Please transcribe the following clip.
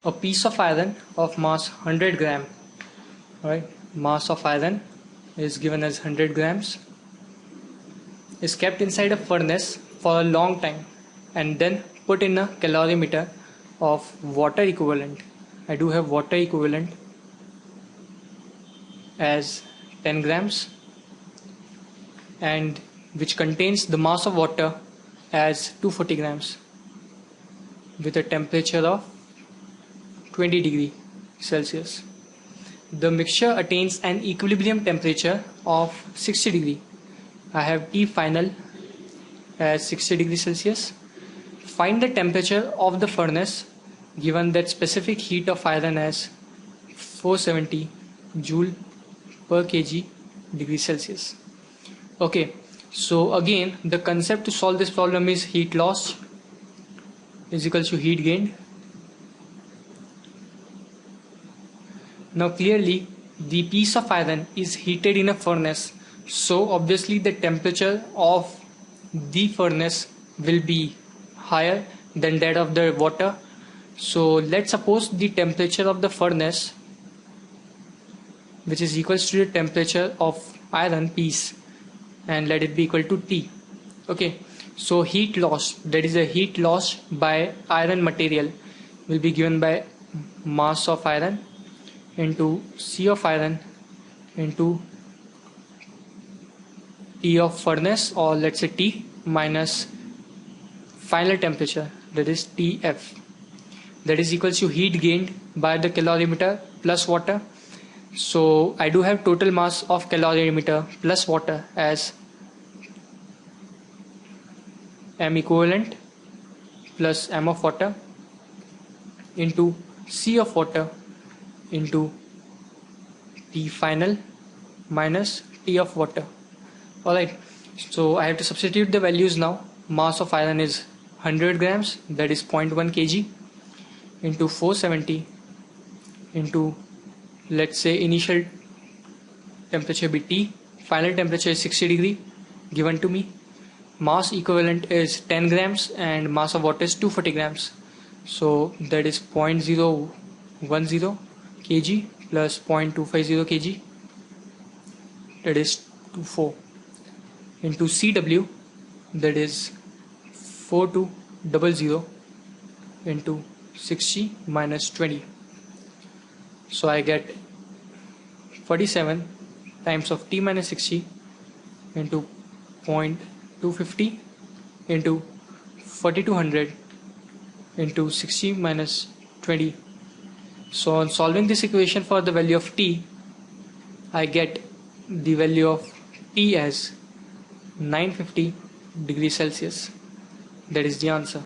A piece of iron of mass 100 gram, right? Mass of iron is given as 100 grams, is kept inside a furnace for a long time and then put in a calorimeter of water equivalent. I do have water equivalent as 10 grams, and which contains the mass of water as 240 grams with a temperature of 20 degree Celsius. The mixture attains an equilibrium temperature of 60 degree. I have T final as 60 degrees Celsius. Find the temperature of the furnace given that specific heat of iron as 470 joule per kg degree Celsius. Okay, so again the concept to solve this problem is heat loss is equals to heat gained. Now clearly the piece of iron is heated in a furnace, so obviously the temperature of the furnace will be higher than that of the water. So let's suppose the temperature of the furnace, which is equals to the temperature of iron piece, and let it be equal to T. Okay, so heat loss, that is a heat loss by iron material, will be given by mass of iron into C of iron into T of furnace, or let's say T, minus final temperature, that is TF, that is equals to heat gained by the calorimeter plus water. So I do have total mass of calorimeter plus water as M equivalent plus M of water into C of water into T final minus T of water. Alright, so I have to substitute the values now. Mass of iron is 100 grams, that is 0.1 kg, into 470 into, let's say, initial temperature be T, final temperature is 60 degree given to me. Mass equivalent is 10 grams and mass of water is 240 grams. So that is 0.010 kg plus 0.250 kg, that is 24 into Cw, that is 4200 into 60 minus 20. So I get 47 times of T minus 60 into 0.250 into 4200 into 60 minus 20. So on solving this equation for the value of T, I get the value of T as 950 degrees Celsius. That is the answer.